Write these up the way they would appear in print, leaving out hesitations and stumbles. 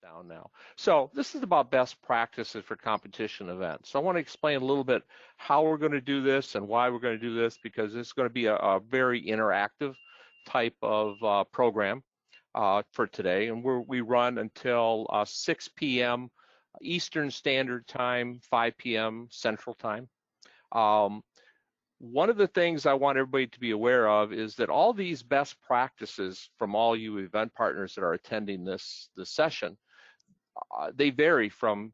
Down now. So this is about best practices for competition events. So I want to explain a little bit how we're going to do this and why we're going to do this, because it's going to be a very interactive type of program for today. And we run until 6 p.m. Eastern Standard Time, 5 p.m. Central Time. One of the things I want everybody to be aware of is that all these best practices from all you event partners that are attending this session, they vary from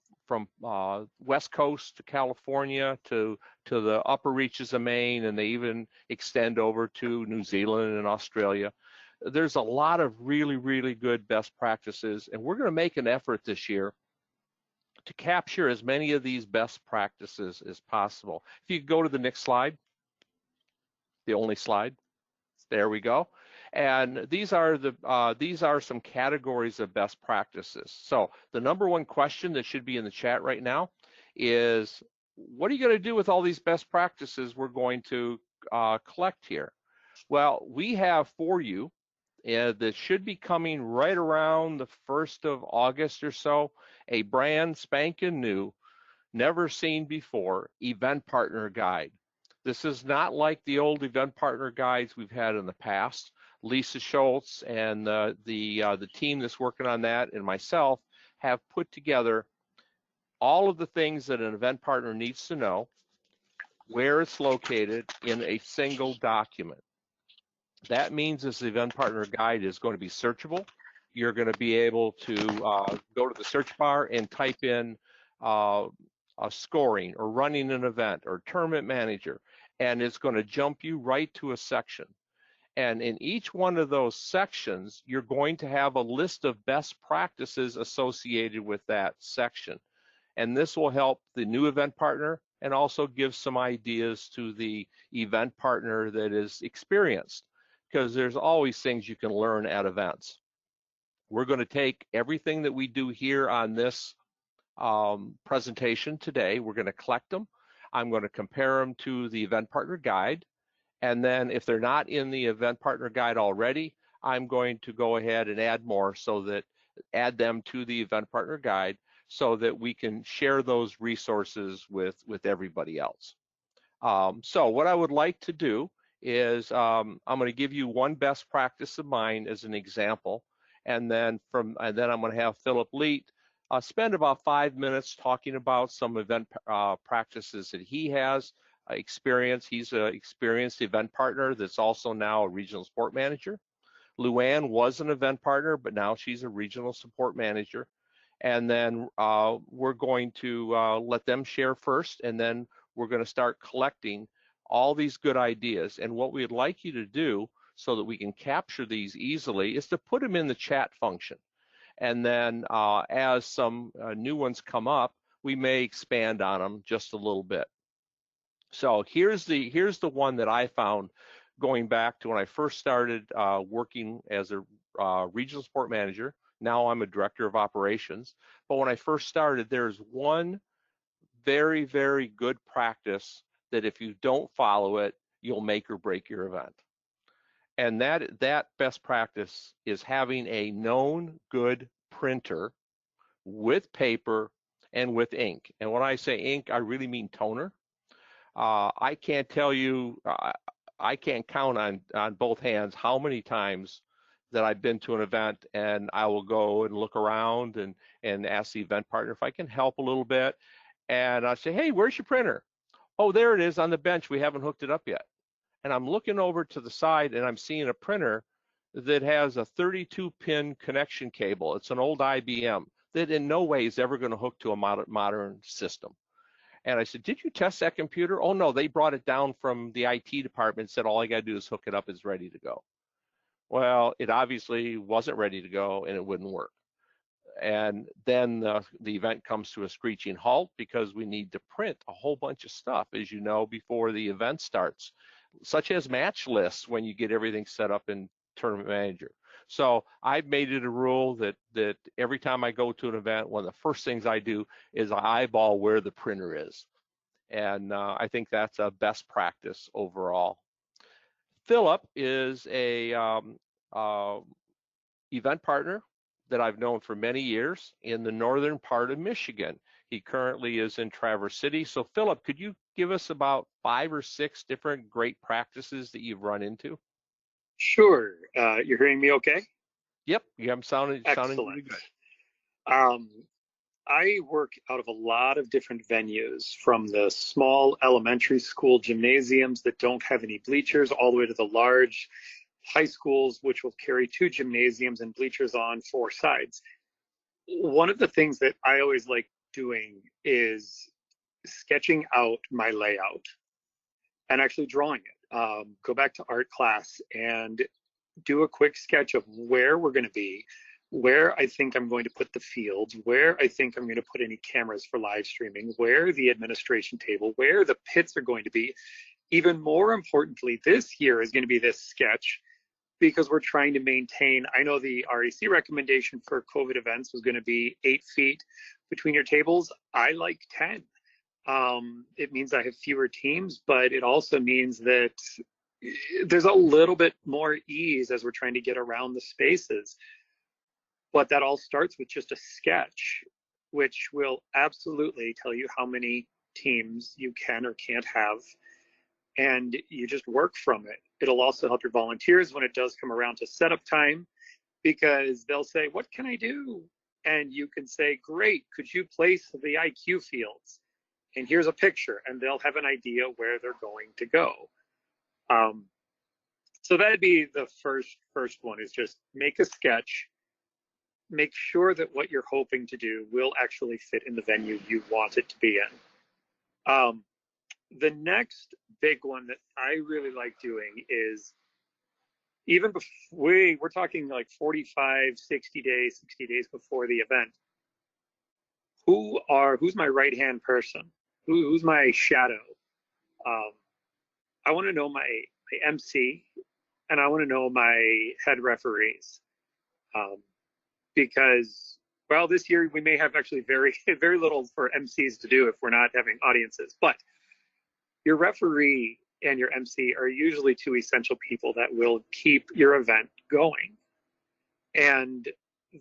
West Coast to California to the upper reaches of Maine, and they even extend over to New Zealand and Australia. There's a lot of really, really good best practices, and we're going to make an effort this year to capture as many of these best practices as possible. If you go to the next slide, the only slide. There we go. And these are some categories of best practices. So the number one question that should be in the chat right now is, what are you going to do with all these best practices we're going to collect here? Well, we have for you that should be coming right around the 1st of August or so, a brand spanking new, never seen before event partner guide. This is not like the old event partner guides we've had in the past. Lisa Schultz and the team that's working on that and myself have put together all of the things that an event partner needs to know, where it's located in a single document. That means this event partner guide is going to be searchable. You're going to be able to go to the search bar and type in scoring or running an event or tournament manager, and it's going to jump you right to a section. And in each one of those sections, you're going to have a list of best practices associated with that section. And this will help the new event partner and also give some ideas to the event partner that is experienced, because there's always things you can learn at events. We're going to take everything that we do here on this presentation today. We're going to collect them. I'm going to compare them to the event partner guide. And then if they're not in the event partner guide already, I'm going to go ahead and add more, so that add them to the event partner guide so that we can share those resources with everybody else. So what I would like to do is I'm going to give you one best practice of mine as an example, and then I'm going to have Philip Leet spend about 5 minutes talking about some event practices that he has experience. He's an experienced event partner that's also now a regional support manager. Luann was an event partner, but now she's a regional support manager. And then we're going to let them share first, and then we're going to start collecting all these good ideas. And what we'd like you to do, so that we can capture these easily, is to put them in the chat function. And then as some new ones come up, we may expand on them just a little bit. So here's the one that I found going back to when I first started working as a regional support manager. Now I'm a director of operations. But when I first started, there's one very, very good practice that if you don't follow it, you'll make or break your event. And that best practice is having a known good printer with paper and with ink. And when I say ink, I really mean toner. I can't tell you, I can't count on both hands how many times that I've been to an event and I will go and look around and ask the event partner if I can help a little bit. And I say, hey, where's your printer? Oh, there it is on the bench. We haven't hooked it up yet. And I'm looking over to the side and I'm seeing a printer that has a 32-pin connection cable. It's an old IBM that in no way is ever going to hook to a modern system. And I said, did you test that computer? Oh, no, they brought it down from the IT department and said, all I got to do is hook it up, it's ready to go. Well, it obviously wasn't ready to go and it wouldn't work. And then the event comes to a screeching halt because we need to print a whole bunch of stuff, as you know, before the event starts, such as match lists when you get everything set up in Tournament Manager. So I've made it a rule that every time I go to an event, one of the first things I do is I eyeball where the printer is. And I think that's a best practice overall. Philip is a event partner that I've known for many years in the northern part of Michigan. He currently is in Traverse City. So Philip, could you give us about 5 or 6 different great practices that you've run into? Sure. You're hearing me okay? Yep, yeah, I'm sounding Excellent. really good. Um, I work out of a lot of different venues, from the small elementary school gymnasiums that don't have any bleachers, all the way to the large high schools, which will carry 2 gymnasiums and bleachers on 4 sides. One of the things that I always like doing is sketching out my layout and actually drawing it. Go back to art class and do a quick sketch of where we're going to be, where I think I'm going to put the fields, where I think I'm going to put any cameras for live streaming, where the administration table, where the pits are going to be. Even more importantly, this year is going to be this sketch, because we're trying to maintain, I know the REC recommendation for COVID events was going to be 8 feet between your tables. I like 10. It means I have fewer teams, but it also means that there's a little bit more ease as we're trying to get around the spaces. But that all starts with just a sketch, which will absolutely tell you how many teams you can or can't have, and you just work from it. It'll also help your volunteers when it does come around to setup time, because they'll say, what can I do? And you can say, great, could you place the IQ fields? And here's a picture, and they'll have an idea where they're going to go. So that'd be the first one, is just make a sketch, make sure that what you're hoping to do will actually fit in the venue you want it to be in. The next big one that I really like doing is, even before we're talking like 45, 60 days before the event, who's my right hand person? Who's my shadow? I want to know my MC, and I want to know my head referees, because, well, this year we may have actually very very little for MCs to do if we're not having audiences. But your referee and your MC are usually 2 essential people that will keep your event going, and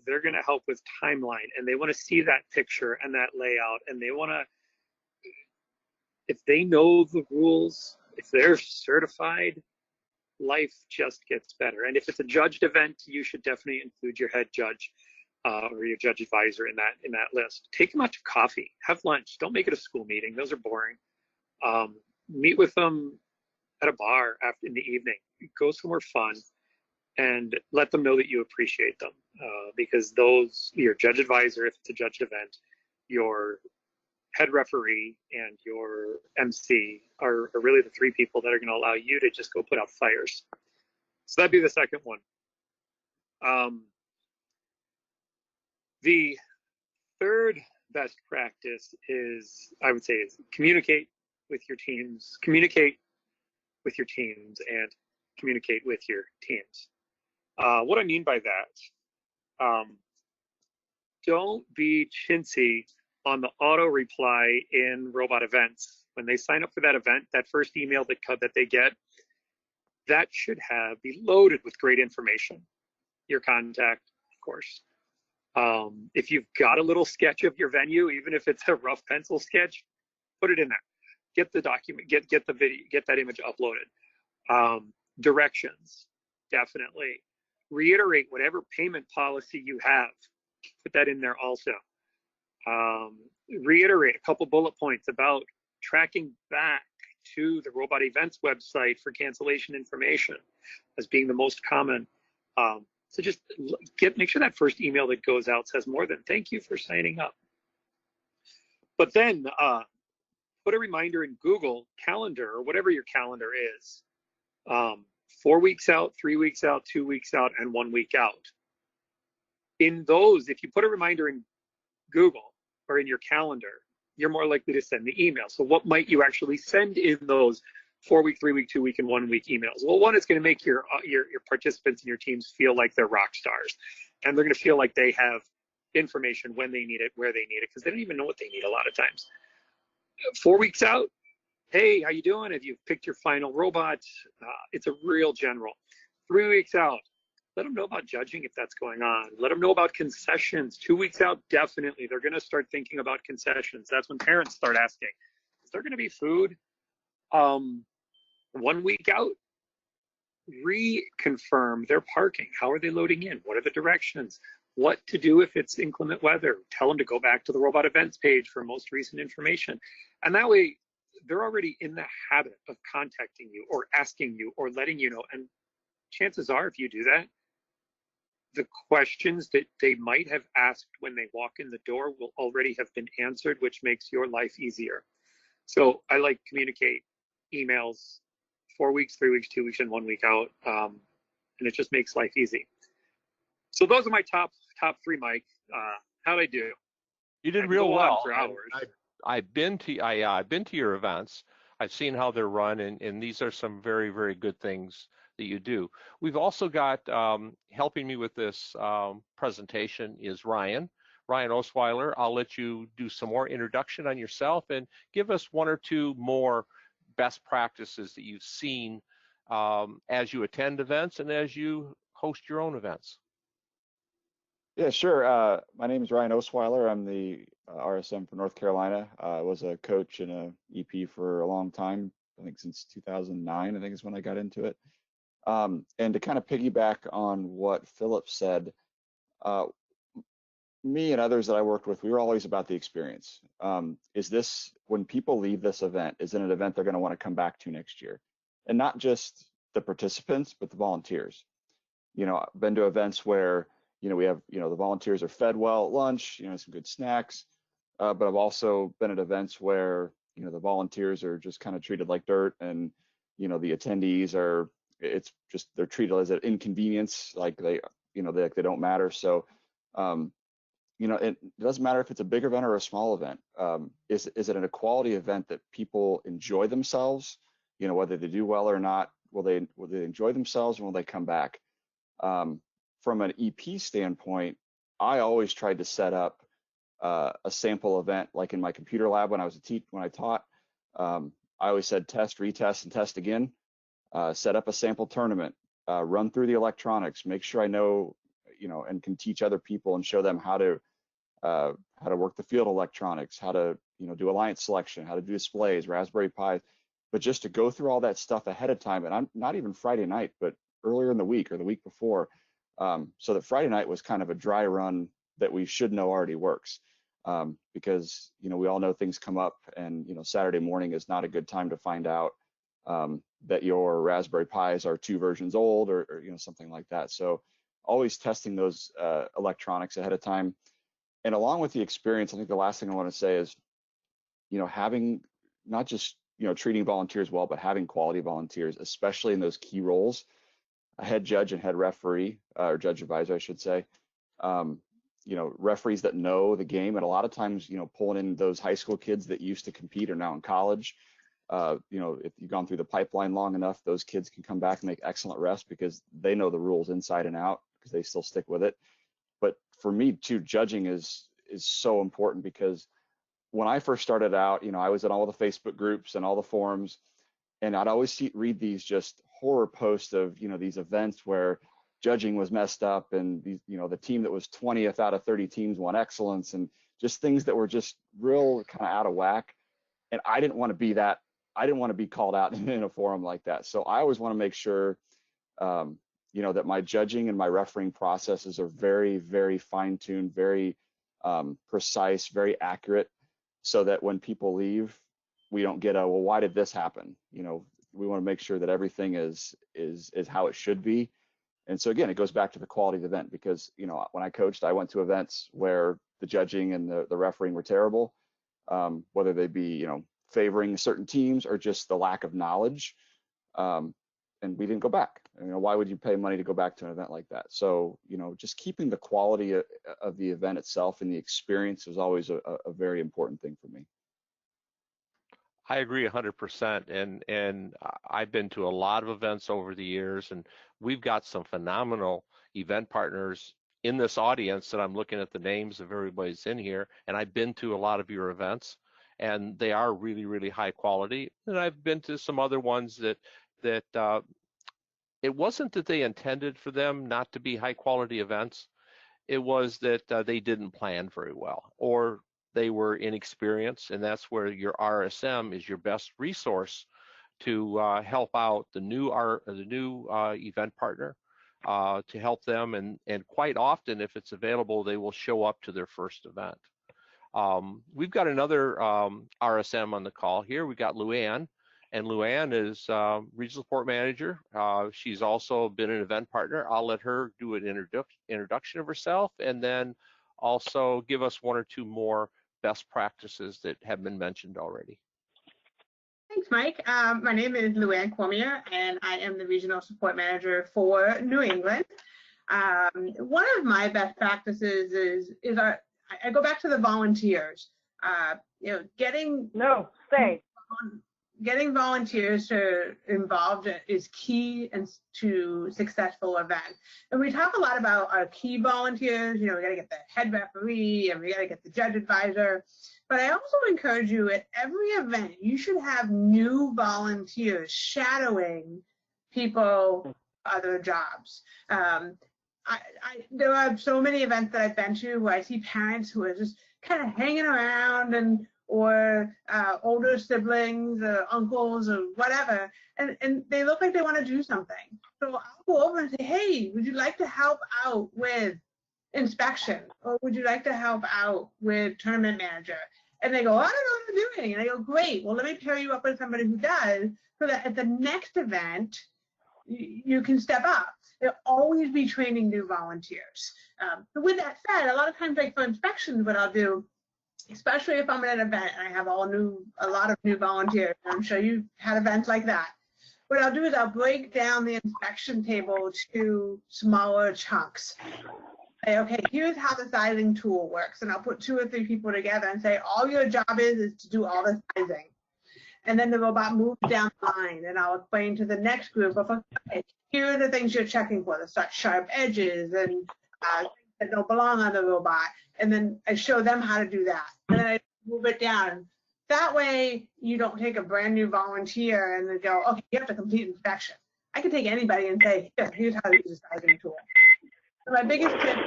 they're going to help with timeline, and they want to see that picture and that layout, and they want to, if they know the rules, if they're certified, life just gets better. And if it's a judged event, you should definitely include your head judge or your judge advisor in that list. Take them out to coffee, have lunch. Don't make it a school meeting; those are boring. Meet with them at a bar in the evening. Go somewhere fun, and let them know that you appreciate them, because your judge advisor, if it's a judged event, your head referee, and your MC are really the 3 people that are going to allow you to just go put out fires. So that'd be the second one. The third best practice is, I would say, is communicate with your teams, and communicate with your teams. What I mean by that, don't be chintzy on the auto reply in robot events. When they sign up for that event, that first email that they get, that should be loaded with great information. Your contact, of course. If you've got a little sketch of your venue, even if it's a rough pencil sketch, put it in there. Get the document, get the video, get that image uploaded. Directions, definitely. Reiterate whatever payment policy you have. Put that in there also. Reiterate a couple bullet points about tracking back to the Robot Events website for cancellation information as being the most common. So just make sure that first email that goes out says more than "thank you for signing up." But then put a reminder in Google Calendar, or whatever your calendar is, 4 weeks out, 3 weeks out, 2 weeks out, and 1 week out. In those, if you put a reminder in Google or in your calendar, you're more likely to send the email. So what might you actually send in those 4 week, 3 week, 2 week, and 1 week emails? Well, one, it's going to make your participants and your teams feel like they're rock stars, and they're going to feel like they have information when they need it, where they need it, because they don't even know what they need a lot of times. 4 weeks out, hey, how you doing? Have you picked your final robot? It's a real general. 3 weeks out, let them know about judging if that's going on. Let them know about concessions. 2 weeks out, definitely. They're going to start thinking about concessions. That's when parents start asking, is there going to be food? 1 week out, reconfirm their parking. How are they loading in? What are the directions? What to do if it's inclement weather? Tell them to go back to the robot events page for most recent information. And that way, they're already in the habit of contacting you or asking you or letting you know. And chances are, if you do that, the questions that they might have asked when they walk in the door will already have been answered, which makes your life easier. So I like communicate emails 4 weeks, 3 weeks, 2 weeks, and 1 week out. And it just makes life easy. So those are my top three, Mike. How'd I do? You did I can real go on well. for hours. I've been to your events. I've seen how they're run, and these are some very, very good things that you do. We've also got helping me with this presentation is Ryan Osweiler. I'll let you do some more introduction on yourself and give us one or two more best practices that you've seen as you attend events and as you host your own events. Yeah, sure. My name is Ryan Osweiler. I'm the RSM for North Carolina. I was a coach and a EP for a long time. I think since 2009, I think is when I got into it. And to kind of piggyback on what Philip said, uh, me and others that I worked with, we were always about the experience. Is this, when people leave this event, is it an event they're going to want to come back to next year? And not just the participants, but the volunteers. I've been to events where, we have, the volunteers are fed well at lunch, some good snacks. But I've also been at events where, the volunteers are just kind of treated like dirt, and, the attendees are, it's just, they're treated as an inconvenience, like they don't matter. So, it doesn't matter if it's a big event or a small event. Is it an equality event that people enjoy themselves? Whether they do well or not, will they enjoy themselves, and will they come back? From an EP standpoint, I always tried to set up a sample event, like in my computer lab when I was when I taught. I always said test, retest, and test again. Set up a sample tournament, run through the electronics, make sure I know, and can teach other people and show them how to work the field electronics, how to do alliance selection, how to do displays, Raspberry Pi, but just to go through all that stuff ahead of time. And I'm not even Friday night, but earlier in the week or the week before, so that Friday night was kind of a dry run that we should know already works, because we all know things come up, and Saturday morning is not a good time to find out that your Raspberry Pis are 2 versions old, or something like that. So always testing those electronics ahead of time. And along with the experience, I think the last thing I want to say is, having not just, treating volunteers well, but having quality volunteers, especially in those key roles, a head judge and head referee, or judge advisor, I should say, referees that know the game. And a lot of times, pulling in those high school kids that used to compete are now in college. If you've gone through the pipeline long enough, those kids can come back and make excellent refs because they know the rules inside and out, because they still stick with it. But for me too, judging is so important, because when I first started out, I was in all the Facebook groups and all the forums, and I'd always read these just horror posts of, these events where judging was messed up, and these, the team that was 20th out of 30 teams won excellence, and just things that were just real kind of out of whack. And I didn't want to be that. I didn't want to be called out in a forum like that. So I always want to make sure, that my judging and my refereeing processes are very, very fine-tuned, very precise, very accurate, so that when people leave, we don't get well, why did this happen? We want to make sure that everything is how it should be. And so again, it goes back to the quality of the event, because when I coached, I went to events where the judging and the refereeing were terrible, whether they be favoring certain teams or just the lack of knowledge. And we didn't go back. Why would you pay money to go back to an event like that? So just keeping the quality of the event itself and the experience is always a very important thing for me. I agree 100%, and I've been to a lot of events over the years, and we've got some phenomenal event partners in this audience that I'm looking at the names of everybody's in here, and I've been to a lot of your events, and they are really, really high quality. And I've been to some other ones that it wasn't that they intended for them not to be high quality events. It was that they didn't plan very well, or they were inexperienced, and that's where your RSM is your best resource to help out the new event partner, to help them, and quite often, if it's available, they will show up to their first event. We've got another RSM on the call here. We got Luann, and Luann is Regional Support Manager. She's also been an event partner. I'll let her do an introduction of herself, and then also give us one or two more best practices that have been mentioned already. Thanks, Mike. My name is Luann Cormier, and I am the Regional Support Manager for New England. One of my best practices is I go back to the volunteers. Getting volunteers involved is key to successful events. And we talk a lot about our key volunteers. We got to get the head referee and we got to get the judge advisor. But I also encourage you at every event, you should have new volunteers shadowing people other jobs. There are so many events that I've been to where I see parents who are just kind of hanging around or older siblings or uncles or whatever, and they look like they want to do something. So I'll go over and say, hey, would you like to help out with inspection? Or would you like to help out with tournament manager? And they go, I don't know what I'm doing. And I go, great, well, let me pair you up with somebody who does, so that at the next event, you can step up. There'll always be training new volunteers. But with that said, a lot of times, like for inspections, what I'll do, especially if I'm at an event and I have a lot of new volunteers, I'm sure you've had events like that. What I'll do is I'll break down the inspection table to smaller chunks. Say, okay, here's how the sizing tool works, and I'll put 2 or 3 people together and say, all your job is to do all the sizing. And then the robot moves down the line, and I'll explain to the next group of, okay, here are the things you're checking for, the sharp edges and things that don't belong on the robot. And then I show them how to do that. And then I move it down. That way, you don't take a brand new volunteer and they go, okay, you have to complete inspection. I can take anybody and say, here's how to use a sizing tool. So my biggest tip is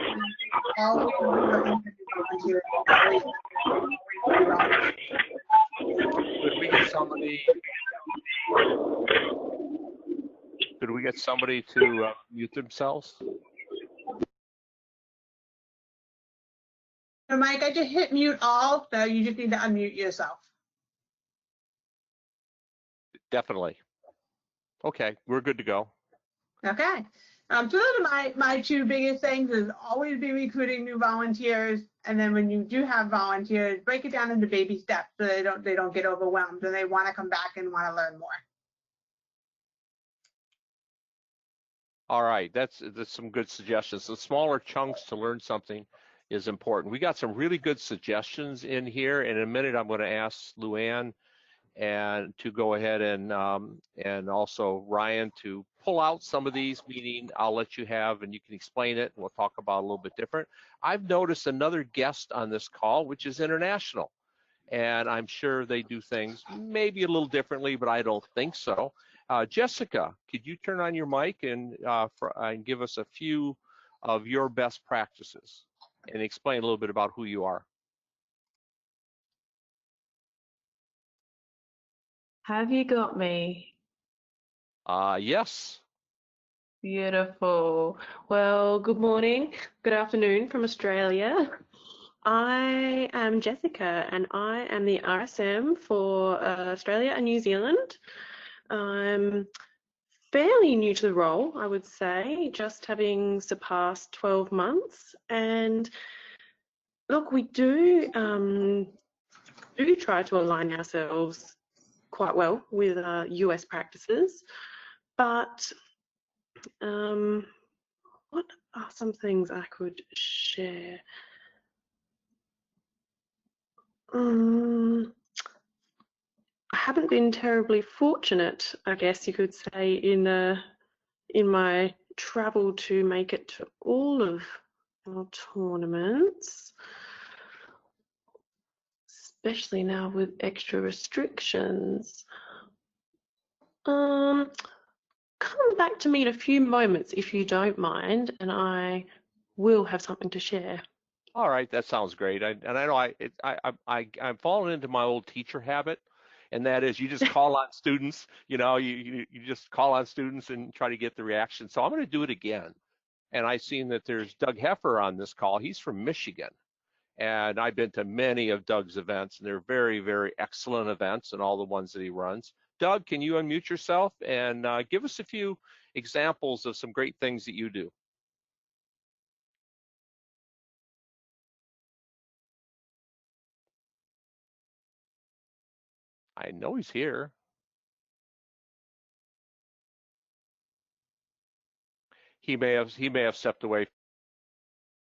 always looking for volunteers. Could we get somebody to mute themselves? So Mike, I just hit mute all, so you just need to unmute yourself. Definitely. Okay, we're good to go. Okay. So those are my 2 biggest things: is always be recruiting new volunteers, and then when you do have volunteers, break it down into baby steps so they don't get overwhelmed and they want to come back and want to learn more. All right, that's some good suggestions. The smaller chunks to learn something is important. We got some really good suggestions in here. In a minute, I'm going to ask Luann and to go ahead and also Ryan to pull out some of these, meaning I'll let you have and you can explain it. And we'll talk about it a little bit different. I've noticed another guest on this call, which is international, and I'm sure they do things maybe a little differently, but I don't think so. Jessica, could you turn on your mic and give us a few of your best practices and explain a little bit about who you are? Have you got me? Yes. Beautiful. Well, good morning, good afternoon from Australia. I am Jessica and I am the RSM for Australia and New Zealand. I'm fairly new to the role, I would say, just having surpassed 12 months. And look, we do try to align ourselves quite well with US practices, but what are some things I could share? I haven't been terribly fortunate, I guess you could say, in my travel to make it to all of our tournaments, especially now with extra restrictions. come back to me in a few moments if you don't mind, and I will have something to share. All right, that sounds great. And I know I'm falling into my old teacher habit, and that is you just call on students. You just call on students and try to get the reaction. So I'm going to do it again. And I've seen that there's Doug Heffer on this call. He's from Michigan. And I've been to many of Doug's events, and they're very, very excellent events and all the ones that he runs. Doug, can you unmute yourself and give us a few examples of some great things that you do? I know he's here. He may have stepped away.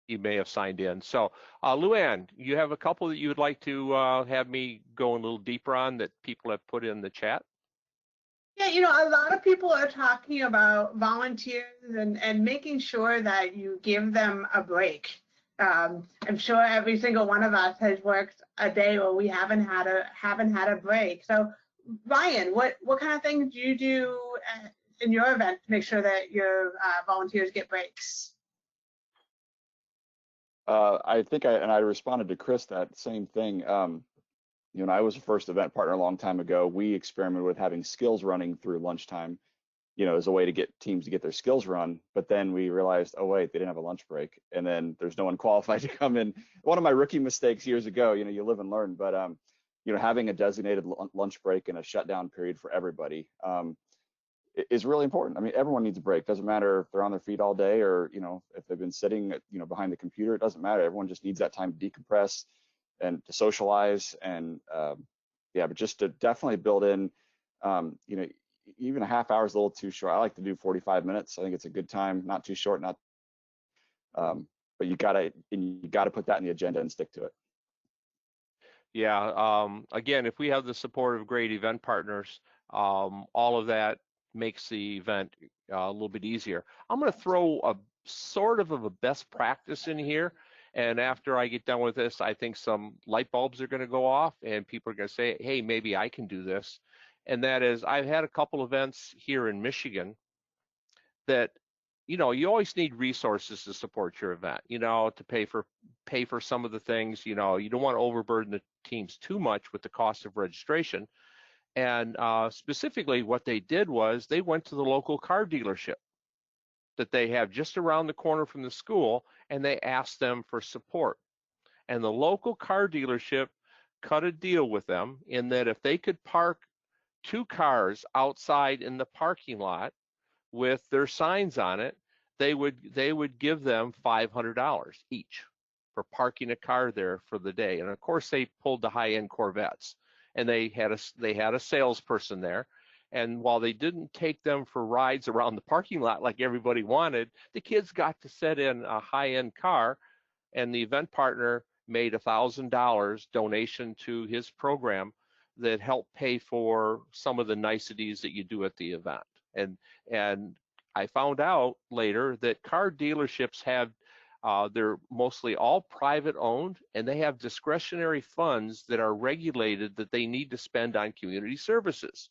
He may have signed in. So, Luann, you have a couple that you would like to have me go a little deeper on that people have put in the chat? Yeah, a lot of people are talking about volunteers and making sure that you give them a break. I'm sure every single one of us has worked a day where we haven't had a break. So, Ryan, what kind of things do you do in your event to make sure that your volunteers get breaks? I think I responded to Chris that same thing. I was a first event partner a long time ago. We experimented with having skills running through lunchtime, as a way to get teams to get their skills run. But then we realized, oh wait, they didn't have a lunch break, and then there's no one qualified to come in. One of my rookie mistakes years ago, you live and learn, but having a designated lunch break and a shutdown period for everybody is really important. I mean, everyone needs a break. Doesn't matter if they're on their feet all day or if they've been sitting behind the computer. It doesn't matter. Everyone just needs that time to decompress and to socialize. And but just to definitely build in even a half hour is a little too short. I like to do 45 minutes. I think it's a good time, not too short, not but you gotta put that in the agenda and stick to it. Yeah, again, if we have the support of great event partners, all of that makes the event a little bit easier. I'm going to throw a sort of a best practice in here, and after I get done with this, I think some light bulbs are going to go off, and people are going to say, hey, maybe I can do this. And that is, I've had a couple events here in Michigan that you always need resources to support your event, to pay for some of the things. You don't want to overburden the teams too much with the cost of registration. And specifically what they did was they went to the local car dealership that they have just around the corner from the school, and they asked them for support. And the local car dealership cut a deal with them in that if they could park 2 cars outside in the parking lot with their signs on it, they would give them $500 each for parking a car there for the day. And of course, they pulled the high-end Corvettes, and they had a salesperson there. And while they didn't take them for rides around the parking lot like everybody wanted, the kids got to sit in a high-end car, and the event partner made $1,000 donation to his program that helped pay for some of the niceties that you do at the event. And I found out later that car dealerships have they're mostly all private owned, and they have discretionary funds that are regulated that they need to spend on community services.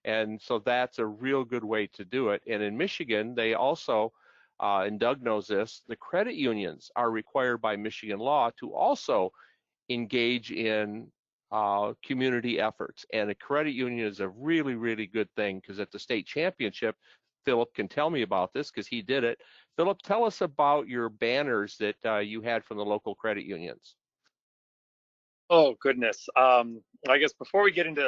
And so that's a real good way to do it. And in Michigan, they also, and Doug knows this, the credit unions are required by Michigan law to also engage in community efforts. And a credit union is a really, really good thing, because at the state championship, Philip can tell me about this because he did it. Philip, tell us about your banners that you had from the local credit unions. Oh, goodness. I guess before we get into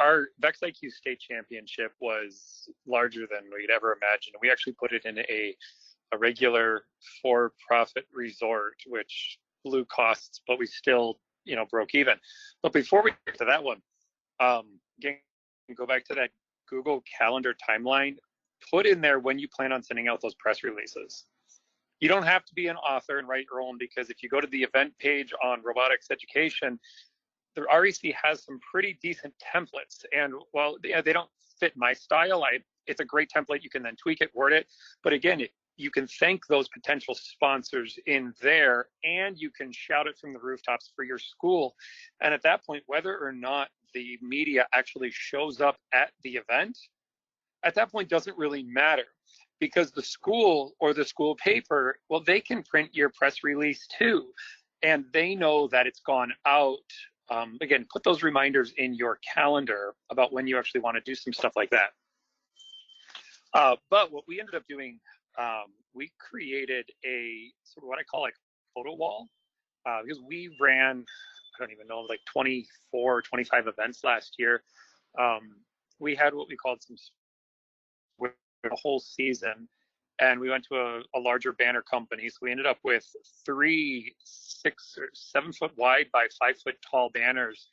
our VEX IQ state championship was larger than we'd ever imagined. We actually put it in a regular for-profit resort, which blew costs, but we still, broke even. But before we get to that one, again, go back to that Google Calendar timeline. Put in there when you plan on sending out those press releases. You don't have to be an author and write your own, because if you go to the event page on Robotics Education, the REC has some pretty decent templates. And while they don't fit my style, it's a great template. You can then tweak it, word it. But again, you can thank those potential sponsors in there, and you can shout it from the rooftops for your school. And at that point, whether or not the media actually shows up at the event, at that point doesn't really matter, because the school or the school paper, well, they can print your press release too, and they know that it's gone out. Again, put those reminders in your calendar about when you actually want to do some stuff like that. But what we ended up doing, we created a sort of what I call like photo wall, because we ran, I don't even know, like 24 or 25 events last year. We had what we called some a whole season, and we went to a larger banner company. So we ended up with 3 6 or 7 foot wide by 5 foot tall banners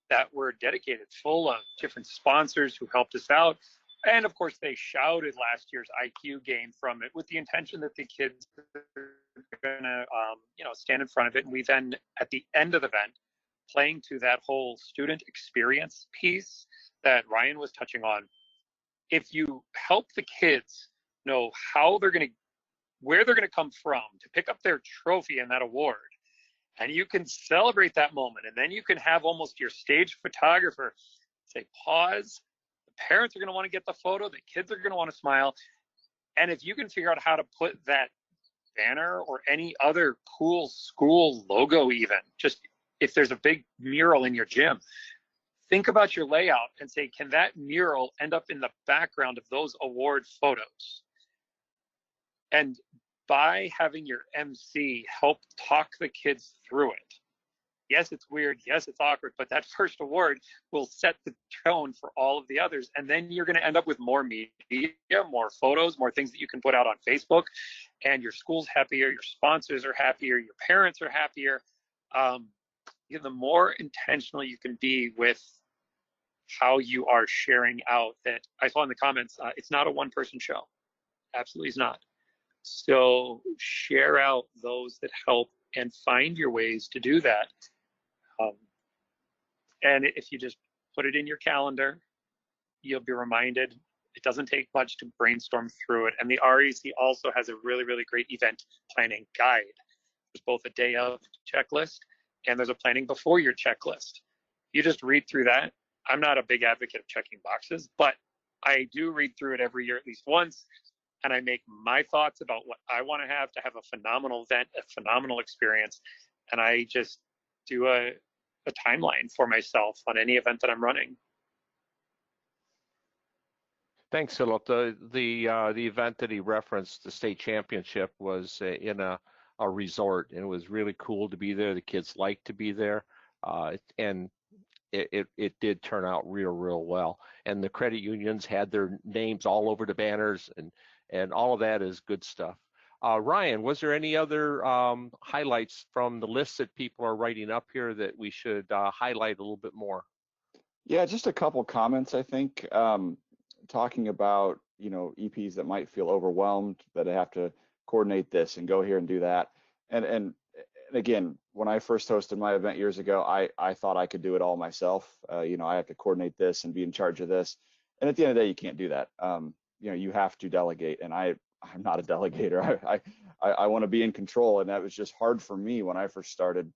that were dedicated, full of different sponsors who helped us out. And of course, they shouted last year's IQ game from it with the intention that the kids are gonna, stand in front of it. And we then, at the end of the event, playing to that whole student experience piece that Ryan was touching on. If you help the kids know how they're going to, where they're going to come from to pick up their trophy and that award, and you can celebrate that moment, and then you can have almost your stage photographer say, pause, the parents are going to want to get the photo, the kids are going to want to smile. And if you can figure out how to put that banner or any other cool school logo, even just if there's a big mural in your gym, think about your layout and say, can that mural end up in the background of those award photos? And by having your MC help talk the kids through it, yes, it's weird, yes, it's awkward, but that first award will set the tone for all of the others. And then you're going to end up with more media, more photos, more things that you can put out on Facebook, and your school's happier, your sponsors are happier, your parents are happier. The more intentional you can be with how you are sharing out. That I saw in the comments, it's not a one-person show. Absolutely is not. So share out those that help and find your ways to do that. And if you just put it in your calendar, you'll be reminded. It doesn't take much to brainstorm through it. And the REC also has a really, really great event planning guide. There's both a day of checklist and there's a planning before your checklist. You just read through that. I'm not a big advocate of checking boxes, but I do read through it every year at least once, and I make my thoughts about what I want to have a phenomenal event, a phenomenal experience, and I just do a timeline for myself on any event that I'm running. Thanks, Philip. The event that he referenced, the state championship, was in a resort, and it was really cool to be there. The kids liked to be there, and it did turn out real well. And the credit unions had their names all over the banners, and all of that is good stuff. Ryan, was there any other highlights from the list that people are writing up here that we should highlight a little bit more? Yeah, just a couple comments, I think, talking about, EPs that might feel overwhelmed, that they have to coordinate this and go here and do that. And again, when I first hosted my event years ago, I thought I could do it all myself. I have to coordinate this and be in charge of this. And at the end of the day, you can't do that. You have to delegate, and I'm not a delegator. I want to be in control, and that was just hard for me when I first started.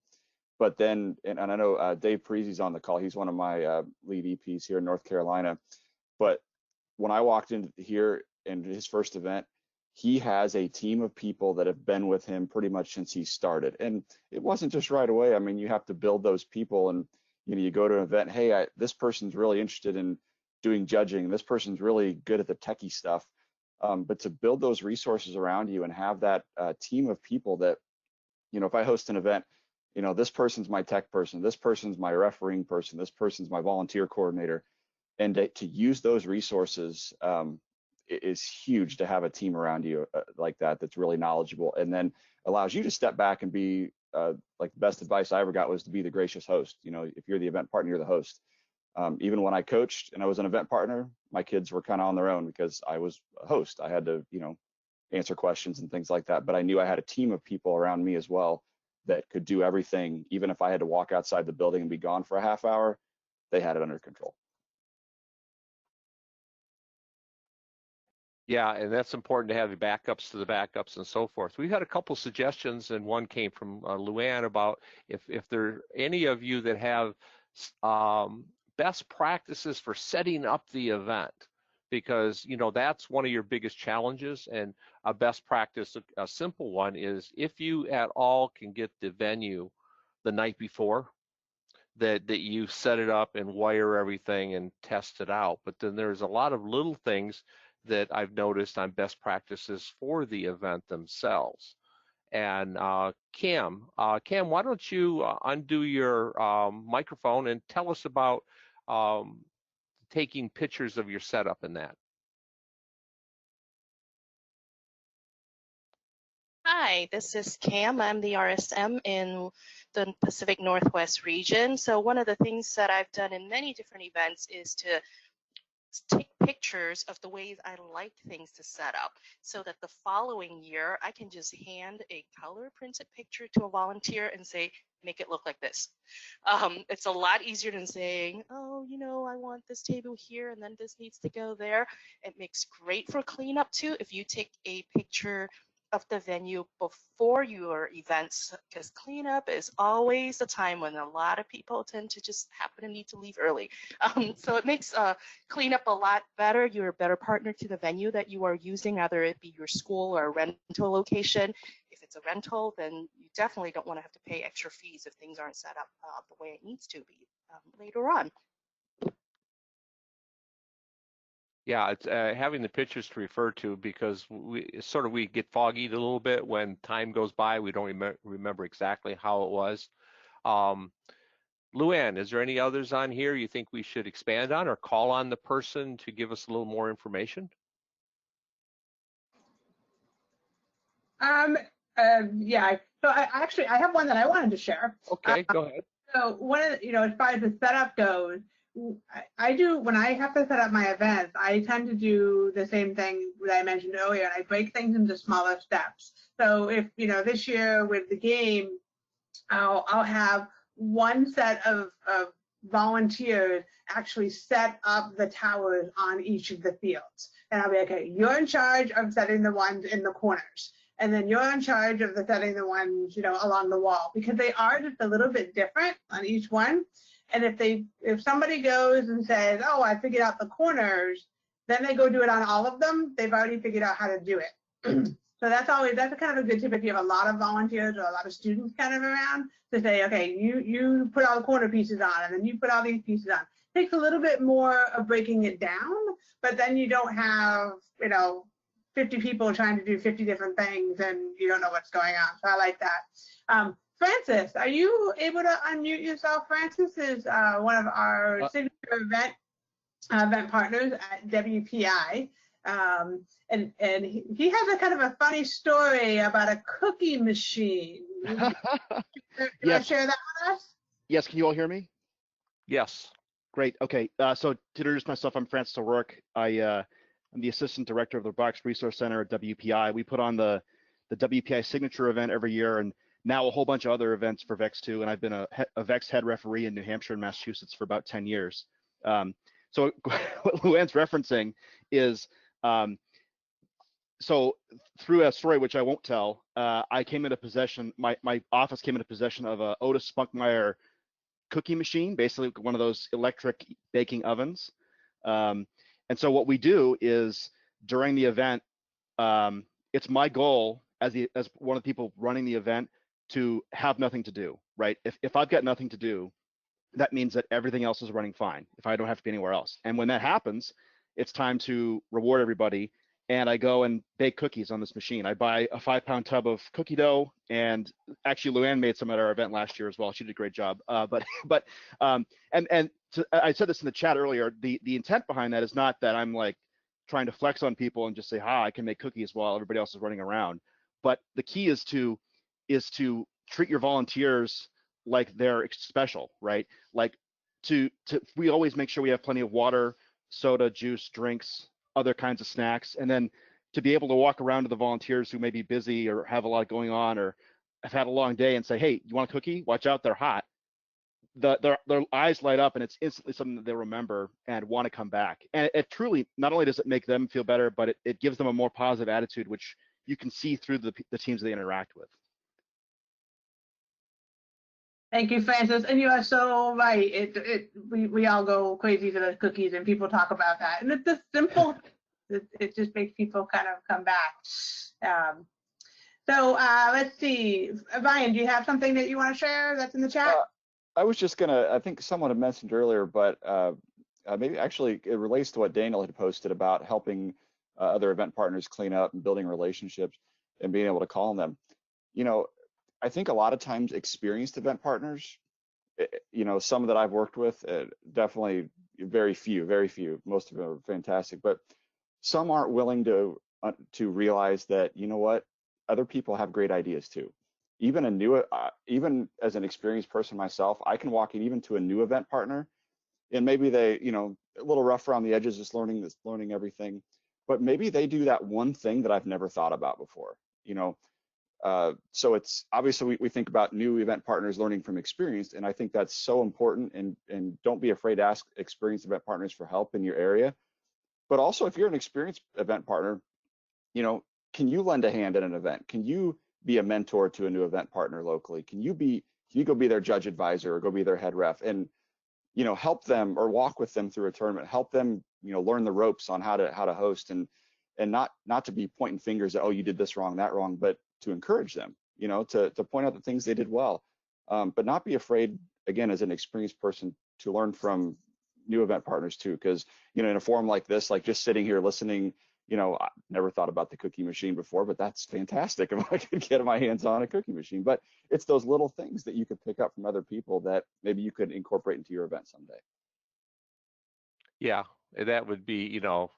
But then, and I know Dave Parisi's on the call. He's one of my lead EPs here in North Carolina. But when I walked in here in his first event, he has a team of people that have been with him pretty much since he started. And it wasn't just right away. I mean, you have to build those people, and you go to an event, hey, this person's really interested in doing judging, this person's really good at the techie stuff. But to build those resources around you and have that team of people that, if I host an event, this person's my tech person, this person's my refereeing person, this person's my volunteer coordinator, and to use those resources is huge, to have a team around you like that that's really knowledgeable, and then allows you to step back and be like the best advice I ever got was to be the gracious host. If you're the event partner, you're the host. Even when I coached and I was an event partner, my kids were kind of on their own because I was a host. I had to, answer questions and things like that. But I knew I had a team of people around me as well that could do everything. Even if I had to walk outside the building and be gone for a half hour, they had it under control. Yeah, and that's important to have the backups to the backups and so forth. We had a couple suggestions, and one came from Luann about if there are any of you that have best practices for setting up the event. because that's one of your biggest challenges. And a best practice, a simple one, is if you at all can get the venue the night before, that you set it up and wire everything and test it out. But then there's a lot of little things that I've noticed on best practices for the event themselves. And Cam, why don't you undo your microphone and tell us about taking pictures of your setup in that. Hi, this is Cam. I'm the RSM in the Pacific Northwest region. So one of the things that I've done in many different events is to take pictures of the ways I like things to set up so that the following year I can just hand a color printed picture to a volunteer and say, make it look like this. It's a lot easier than saying, oh, I want this table here and then this needs to go there. It makes great for cleanup too if you take a picture of the venue before your events, because cleanup is always the time when a lot of people tend to just happen to need to leave early. So it makes cleanup a lot better. You're a better partner to the venue that you are using, either it be your school or a rental location. If it's a rental, then you definitely don't want to have to pay extra fees if things aren't set up the way it needs to be later on. Yeah, it's having the pictures to refer to, because we get foggy a little bit when time goes by. We don't remember exactly how it was. Luann, is there any others on here you think we should expand on or call on the person to give us a little more information? Yeah. So I have one that I wanted to share. Okay, go ahead. So one of the, as far as the setup goes, I do, when I have to set up my events, I tend to do the same thing that I mentioned earlier, and I break things into smaller steps. So if, this year with the game, I'll have one set of volunteers actually set up the towers on each of the fields. And I'll be like, okay, you're in charge of setting the ones in the corners. And then you're in charge of setting the ones, along the wall, because they are just a little bit different on each one. And if somebody goes and says, oh, I figured out the corners, then they go do it on all of them, they've already figured out how to do it. So that's kind of a good tip if you have a lot of volunteers or a lot of students kind of around, to say, okay, you put all the corner pieces on, and then you put all these pieces on. It takes a little bit more of breaking it down, but then you don't have, 50 people trying to do 50 different things and you don't know what's going on. So I like that. Francis, are you able to unmute yourself? Francis is one of our signature event partners at WPI. And he has a kind of a funny story about a cookie machine. You want to share that with us? Yes, can you all hear me? Yes. Great, okay. So to introduce myself, I'm Francis O'Rourke. I'm the Assistant Director of the Robotics Resource Center at WPI. We put on the WPI signature event every year, and now a whole bunch of other events for VEX too. And I've been a VEX head referee in New Hampshire and Massachusetts for about 10 years. So what Luann's referencing is, so through a story which I won't tell, I came into possession, my office came into possession of a Otis Spunkmeyer cookie machine, basically one of those electric baking ovens. And so what we do is during the event, it's my goal as one of the people running the event to have nothing to do, right? If I've got nothing to do, that means that everything else is running fine if I don't have to be anywhere else. And when that happens, it's time to reward everybody. And I go and bake cookies on this machine. I buy a 5-pound tub of cookie dough, and actually Luann made some at our event last year as well. She did a great job. I said this in the chat earlier. The intent behind that is not that I'm like trying to flex on people and just say, I can make cookies while everybody else is running around. But the key is to treat your volunteers like they're special, right? Like we always make sure we have plenty of water, soda, juice, drinks, other kinds of snacks, and then to be able to walk around to the volunteers who may be busy or have a lot going on or have had a long day and say, hey, you want a cookie? Watch out, they're hot. Their eyes light up, and it's instantly something that they remember and want to come back. And it truly, not only does it make them feel better, but it gives them a more positive attitude, which you can see through the teams they interact with. Thank you, Francis. And you are so right. We all go crazy for the cookies, and people talk about that. And it's just simple. It just makes people kind of come back. So let's see. Ryan, do you have something that you want to share that's in the chat? I was just gonna, I think someone had mentioned earlier, but maybe actually it relates to what Daniel had posted about helping other event partners clean up and building relationships and being able to call on them. You know, I think a lot of times experienced event partners, you know, some that I've worked with, definitely very few, most of them are fantastic, but some aren't willing to realize that, you know what, other people have great ideas too. Even a new, even as an experienced person myself, I can walk in even to a new event partner, and maybe they, you know, a little rough around the edges, just learning everything, but maybe they do that one thing that I've never thought about before, you know. So it's obviously we think about new event partners learning from experience, and I think that's so important. And don't be afraid to ask experienced event partners for help in your area. But also, if you're an experienced event partner, you know, can you lend a hand at an event? Can you be a mentor to a new event partner locally? Can you go be their judge advisor or go be their head ref and, you know, help them or walk with them through a tournament, help them, you know, learn the ropes on how to host, and not to be pointing fingers at, oh, you did this wrong, that wrong, but to encourage them, you know, to point out the things they did well, but not be afraid, again, as an experienced person, to learn from new event partners too, because, you know, in a forum like this, like just sitting here listening, you know, I never thought about the cookie machine before, but that's fantastic if I could get my hands on a cookie machine. But it's those little things that you could pick up from other people that maybe you could incorporate into your event someday. Yeah, that would be, you know,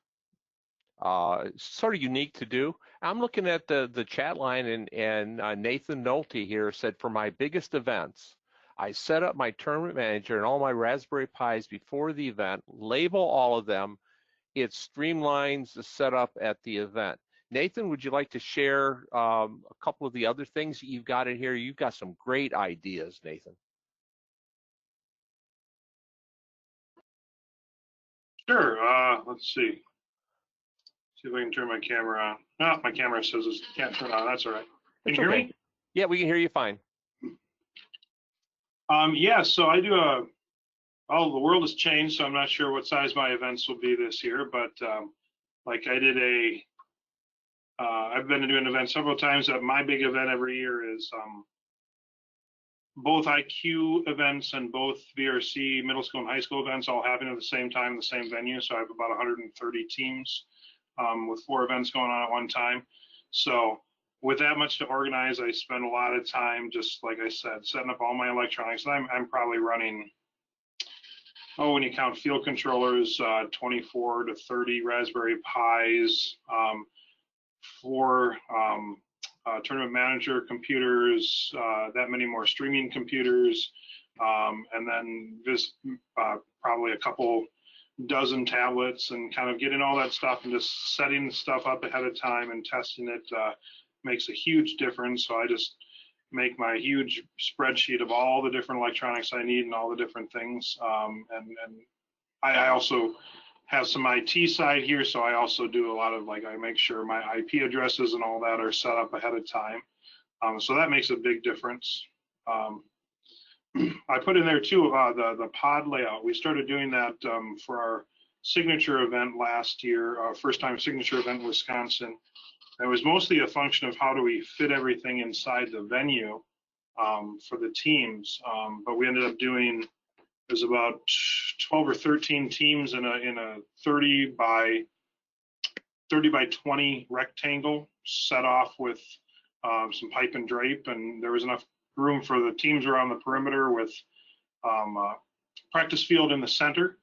sort of unique to do. I'm looking at the chat line, and Nathan Nolte here said, for my biggest events, I set up my tournament manager and all my Raspberry Pis before the event, label all of them. It streamlines the setup at the event. Nathan, would you like to share a couple of the other things that you've got in here? You've got some great ideas, Nathan. Sure. Let's see. See if I can turn my camera on. No, my camera says it can't turn on. That's all right. Can you hear me? Yeah, we can hear you fine. Yeah, so I do well, the world has changed, so I'm not sure what size my events will be this year, but like I did I've been doing events several times. My big event every year is both IQ events and both VRC middle school and high school events all happening at the same time, the same venue. So I have about 130 teams with 4 events going on at one time. So with that much to organize, I spend a lot of time, just like I said, setting up all my electronics. I'm probably running, when you count field controllers, 24 to 30 Raspberry Pis, 4 tournament manager computers, that many more streaming computers, and then just probably a couple dozen tablets, and kind of getting all that stuff and just setting the stuff up ahead of time and testing it makes a huge difference. So I just make my huge spreadsheet of all the different electronics I need and all the different things. And I also have some IT side here, so I also do a lot of, like, I make sure my IP addresses and all that are set up ahead of time. So that makes a big difference. I put in there too the pod layout. We started doing that for our signature event last year, first time signature event in Wisconsin. It was mostly a function of how do we fit everything inside the venue for the teams, but we ended up doing, there's about 12 or 13 teams in a 30 by 20 rectangle set off with some pipe and drape, and there was enough room for the teams around the perimeter with practice field in the center.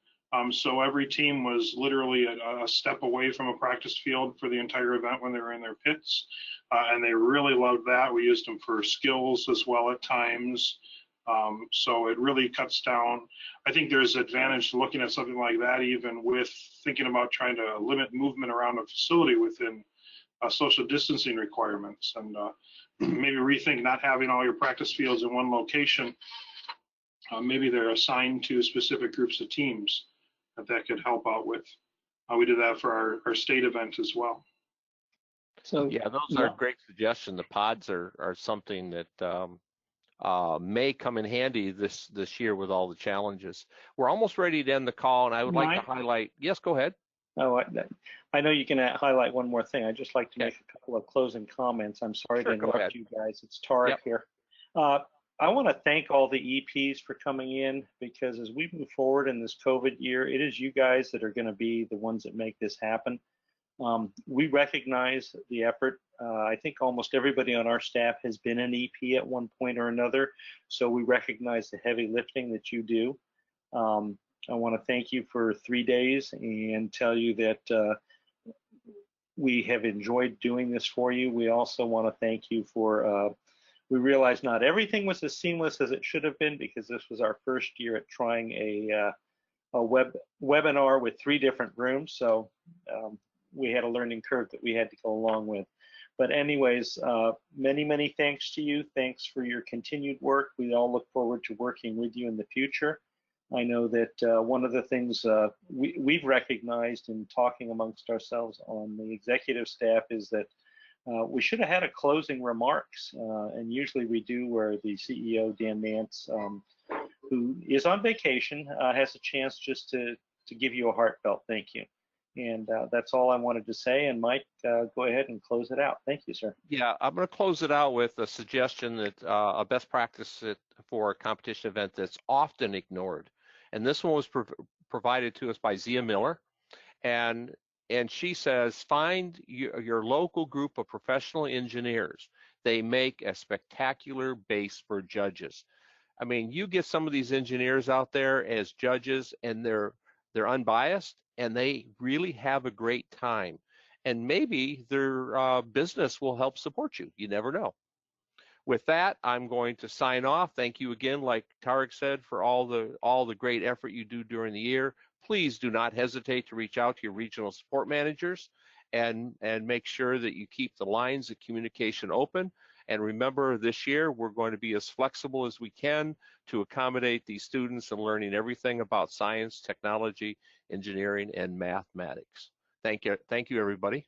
So every team was literally a step away from a practice field for the entire event when they were in their pits, and they really loved that. We used them for skills as well at times. So it really cuts down. I think there's advantage to looking at something like that, even with thinking about trying to limit movement around a facility within social distancing requirements, and maybe rethink not having all your practice fields in one location. Maybe they're assigned to specific groups of teams that could help out with. We did that for our state event as well. So yeah, those are great suggestions. The pods are something that may come in handy this year with all the challenges. We're almost ready to end the call, and I would like to highlight. Yes, go ahead. Oh, I know you can highlight one more thing. I'd just like to make a couple of closing comments. I'm sorry to interrupt you guys. It's Tarek here. I want to thank all the EPs for coming in, because as we move forward in this COVID year, it is you guys that are going to be the ones that make this happen. We recognize the effort. I think almost everybody on our staff has been an EP at one point or another, so we recognize the heavy lifting that you do. I want to thank you for 3 days and tell you that we have enjoyed doing this for you. We also want to thank you for, we realize not everything was as seamless as it should have been, because this was our first year at trying a webinar with 3 different rooms. So we had a learning curve that we had to go along with. But anyways, many, many thanks to you. Thanks for your continued work. We all look forward to working with you in the future. I know that one of the things we've recognized in talking amongst ourselves on the executive staff is that we should have had a closing remarks, and usually we do, where the CEO, Dan Nance, who is on vacation, has a chance just to give you a heartfelt thank you. And that's all I wanted to say. And Mike, go ahead and close it out. Thank you, sir. Yeah, I'm going to close it out with a suggestion that a best practice for a competition event that's often ignored. And this one was provided to us by Zia Miller. And she says, find your local group of professional engineers. They make a spectacular base for judges. I mean, you get some of these engineers out there as judges, and they're unbiased, and they really have a great time. And maybe their business will help support you. You never know. With that, I'm going to sign off. Thank you again, like Tarek said, for all the great effort you do during the year. Please do not hesitate to reach out to your regional support managers and make sure that you keep the lines of communication open. And remember, this year, we're going to be as flexible as we can to accommodate these students and learning everything about science, technology, engineering, and mathematics. Thank you, everybody.